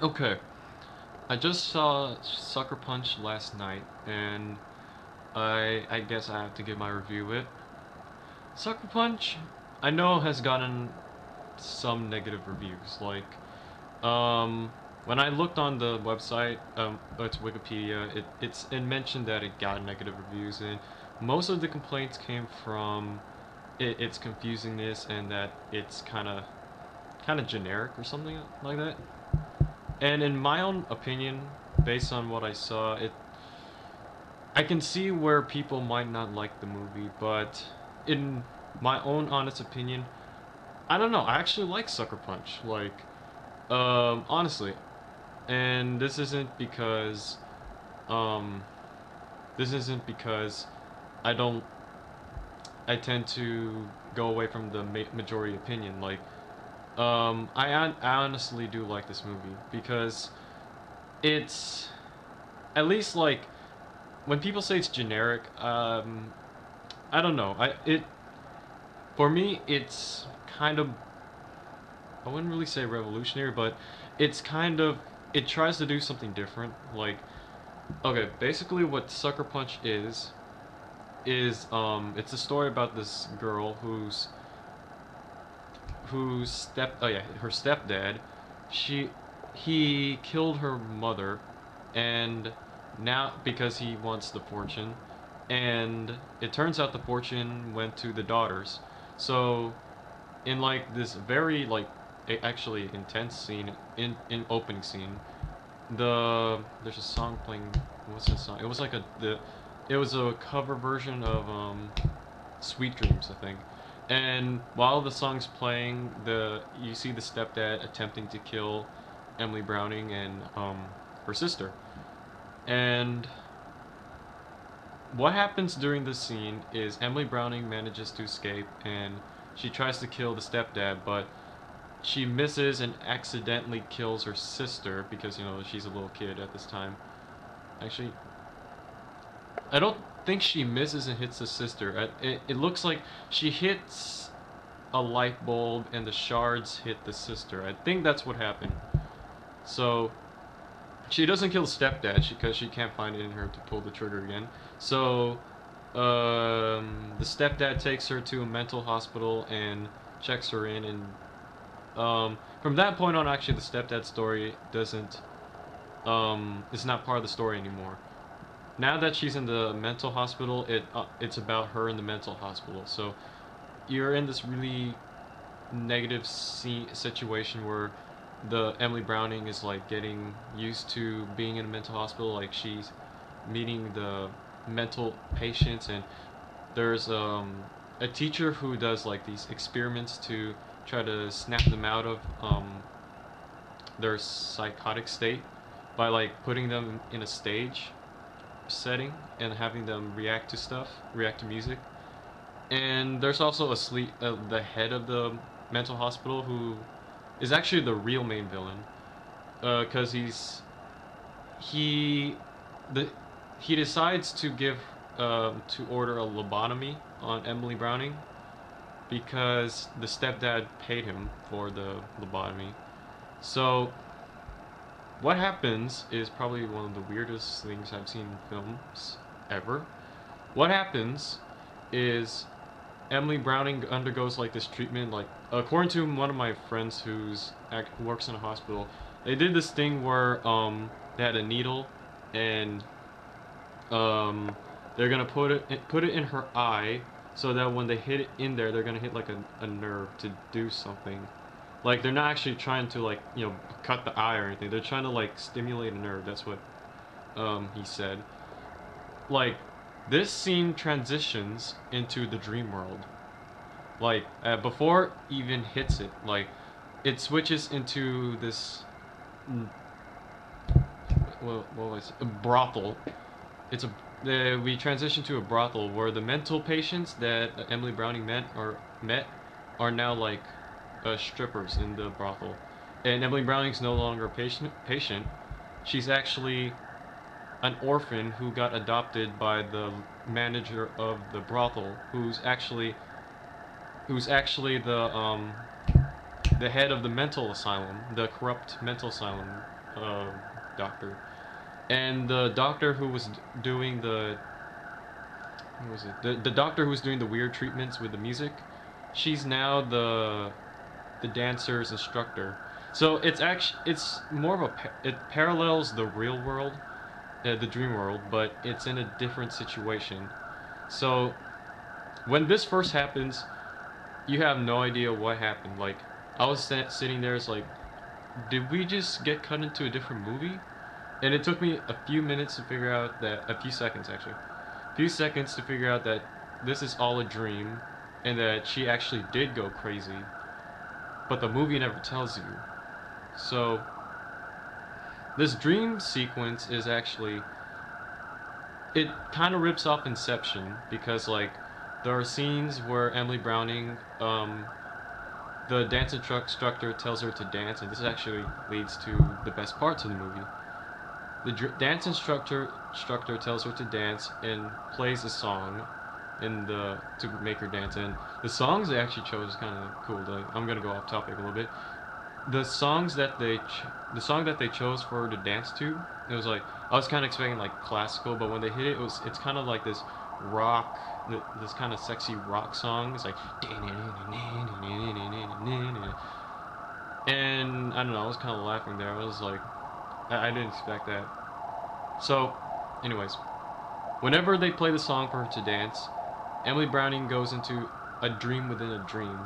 Okay, I just saw Sucker Punch last night, and I guess I have to give my review it. Sucker Punch, I know has gotten some negative reviews. When I looked on the website, it's Wikipedia. It mentioned that it got negative reviews, and most of the complaints came from its confusingness and that it's kind of generic or something like that. And in my own opinion, based on what I saw, I can see where people might not like the movie, but in my own honest opinion, I don't know. I actually like Sucker Punch. Honestly, and um, this isn't because I don't. I tend to go away from the majority opinion. I honestly do like this movie because it's at least like when people say it's generic. I don't know. For me, it's kind of, I wouldn't really say revolutionary, but it's kind of, it tries to do something different. Okay, basically what Sucker Punch is it's a story about this girl her stepdad, she he killed her mother, and now because he wants the fortune, and it turns out the fortune went to the daughters. So in like this very actually intense scene, in opening scene, there's a song playing. What's that song? It was a cover version of Sweet Dreams, I think. And while the song's playing, the you see the stepdad attempting to kill Emily Browning and her sister. And what happens during this scene is Emily Browning manages to escape, and she tries to kill the stepdad, but she misses and accidentally kills her sister because she's a little kid at this time. Actually, I don't think she misses and hits the sister. It looks like she hits a light bulb and the shards hit the sister. I think that's what happened. So she doesn't kill the stepdad because she can't find it in her to pull the trigger again. So the stepdad takes her to a mental hospital and checks her in, and from that point on, actually, the stepdad story doesn't it's not part of the story anymore. Now that she's in the mental hospital, it's about her in the mental hospital. So you're in this really negative situation where the Emily Browning is like getting used to being in a mental hospital. Like she's meeting the mental patients, and there's a teacher who does like these experiments to try to snap them out of their psychotic state by like putting them in a stage setting and having them react to music. And there's also the head of the mental hospital who is actually the real main villain, because he the he decides to to order a lobotomy on Emily Browning because the stepdad paid him for the lobotomy. So what happens is probably one of the weirdest things I've seen in films ever. What happens is Emily Browning undergoes like this treatment. Like according to one of my friends who works in a hospital, they did this thing where they had a needle, and they're gonna put it in her eye so that when they hit it in there, they're gonna hit like a nerve to do something. Like they're not actually trying to like cut the eye or anything. They're trying to like stimulate a nerve. That's what he said. Like this scene transitions into the dream world. Before it even hits it, like it switches into this. What was it? A brothel. We transition to a brothel where the mental patients that Emily Browning met are now like strippers in the brothel, and Emily Browning's no longer a patient. She's actually an orphan who got adopted by the manager of the brothel, who's actually the head of the mental asylum, the corrupt mental asylum. doctor, and the doctor who was doing the what was it? The doctor who was doing the weird treatments with the music, she's now the dancer's instructor. So it's more of it parallels the real world, the dream world, but it's in a different situation. So when this first happens, you have no idea what happened. Like I was sitting there, it's like, did we just get cut into a different movie? And it took me a few minutes to figure out that, a few seconds actually, a few seconds to figure out that this is all a dream, and that she actually did go crazy, but the movie never tells you. So this dream sequence is actually, it kind of rips off Inception, because like there are scenes where Emily Browning, the dance instructor tells her to dance, and this actually leads to the best parts of the movie. The dance instructor tells her to dance and plays a song in the to make her dance. And the songs they actually chose is kind of cool. I'm gonna go off topic a little bit. The songs that the song that they chose for her to dance to, it was like, I was kind of expecting like classical, but when they hit it, it's kind of like this rock, this kind of sexy rock song. It's like, and I don't know, I was kind of laughing there. I was like, I didn't expect that. So, anyways, whenever they play the song for her to dance, Emily Browning goes into a dream within a dream,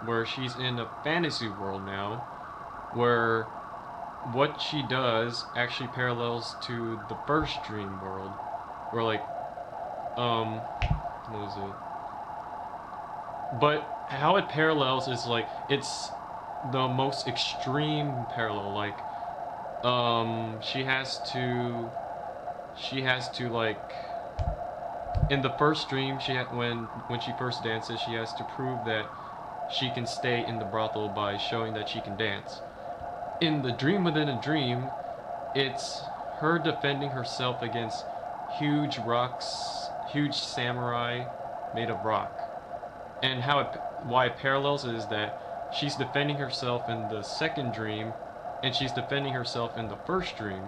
where she's in a fantasy world now, where what she does actually parallels to the first dream world, where like, what was it? But how it parallels is like, it's the most extreme parallel. Like, she has to like, in the first dream, when she first dances, she has to prove that she can stay in the brothel by showing that she can dance. In the dream within a dream, it's her defending herself against huge rocks, huge samurai made of rock. And why it parallels is that she's defending herself in the second dream, and she's defending herself in the first dream.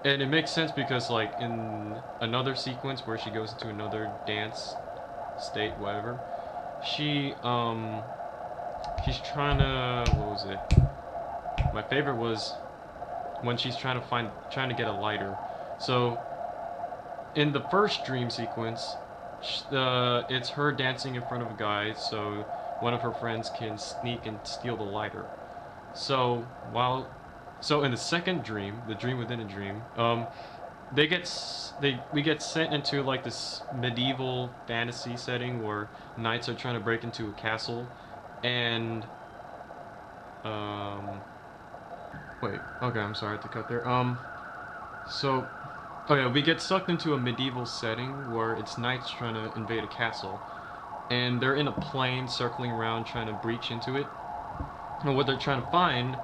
And it makes sense because like in another sequence where she goes into another dance state, whatever, she's trying to, what was it? My favorite was when she's trying to get a lighter. So in the first dream sequence, it's her dancing in front of a guy, so one of her friends can sneak and steal the lighter. So in the second dream, the dream within a dream, we get sent into like this medieval fantasy setting where knights are trying to break into a castle, and wait, okay, I'm sorry to cut there. So, oh yeah, we get sucked into a medieval setting where it's knights trying to invade a castle, and they're in a plane circling around trying to breach into it. And what they're trying to find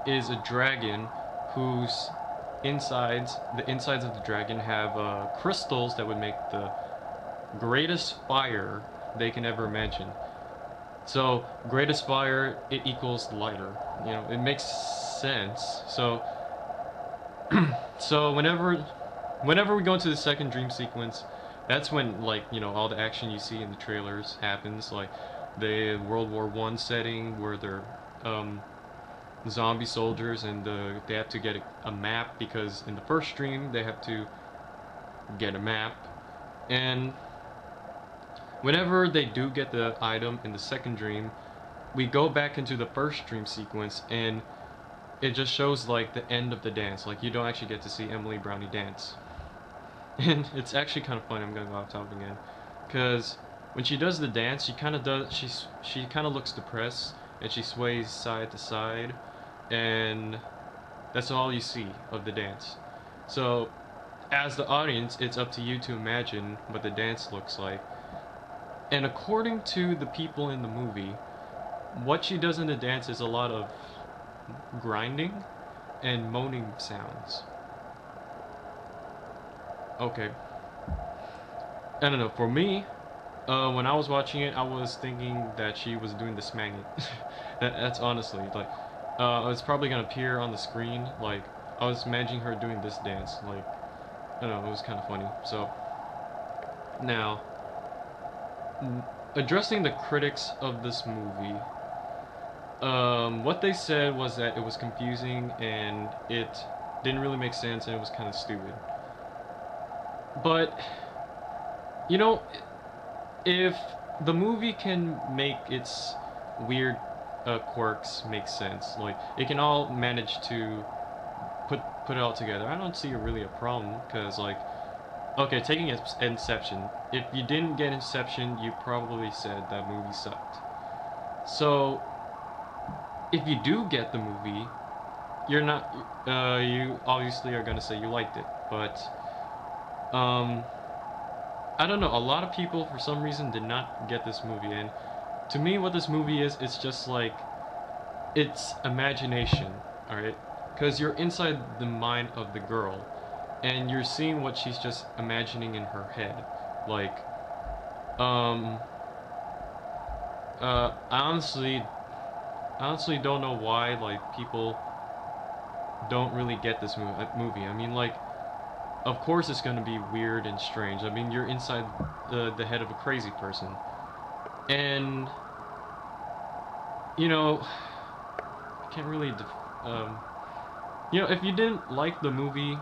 is a dragon whose the insides of the dragon have crystals that would make the greatest fire they can ever imagine. So greatest fire, it equals lighter. You know, it makes sense. So so whenever we go into the second dream sequence, that's when, like, you know, all the action you see in the trailers happens, like the World War I setting where they're zombie soldiers, and they have to get a map, because in the first dream they have to get a map. And whenever they do get the item in the second dream, we go back into the first dream sequence, and it just shows like the end of the dance. Like, you don't actually get to see Emily Brownie dance. And it's actually kind of funny. I'm gonna go off topic again, because when she does the dance, she kind of looks depressed, and she sways side to side, and that's all you see of the dance. So as the audience, it's up to you to imagine what the dance looks like. And according to the people in the movie, what she does in the dance is a lot of grinding and moaning sounds. Okay, I don't know, for me, when I was watching it, I was thinking that she was doing the smanging. That's honestly, like, it's probably gonna appear on the screen. Like I was imagining her doing this dance. Like I don't know, it was kind of funny. So now, addressing the critics of this movie, what they said was that it was confusing and it didn't really make sense and it was kind of stupid. But you know, if the movie can make its weird quirks make sense, like it can all manage to put it all together, I don't see really a problem. Because like, okay, taking Inception, if you didn't get Inception, you probably said that movie sucked. So if you do get the movie, you're not you obviously are gonna say you liked it. But um I don't know, a lot of people for some reason did not get this movie. And to me, what this movie is, it's just like, it's imagination, alright? Because you're inside the mind of the girl and you're seeing what she's just imagining in her head. Like, um, I honestly don't know why like people don't really get this movie. I mean, like, of course it's gonna be weird and strange. I mean, you're inside the head of a crazy person, and you know, I can't really. You know, if you didn't like the movie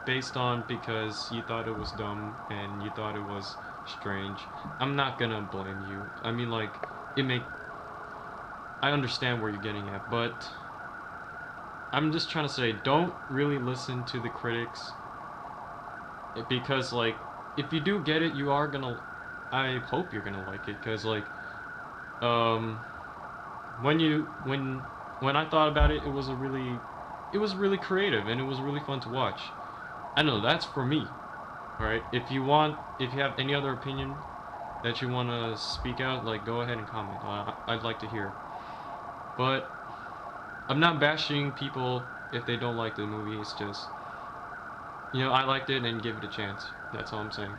based on because you thought it was dumb and you thought it was strange, I'm not gonna blame you. I mean, like, it make I understand where you're getting at, but I'm just trying to say, don't really listen to the critics because, like, if you do get it, you are gonna. I hope you're gonna like it, because, like, um, when you when I thought about it, it was really creative and it was really fun to watch. I know that's for me. All right. If you have any other opinion that you want to speak out, like, go ahead and comment. I'd like to hear. But I'm not bashing people if they don't like the movie. It's just, I liked it and give it a chance. That's all I'm saying.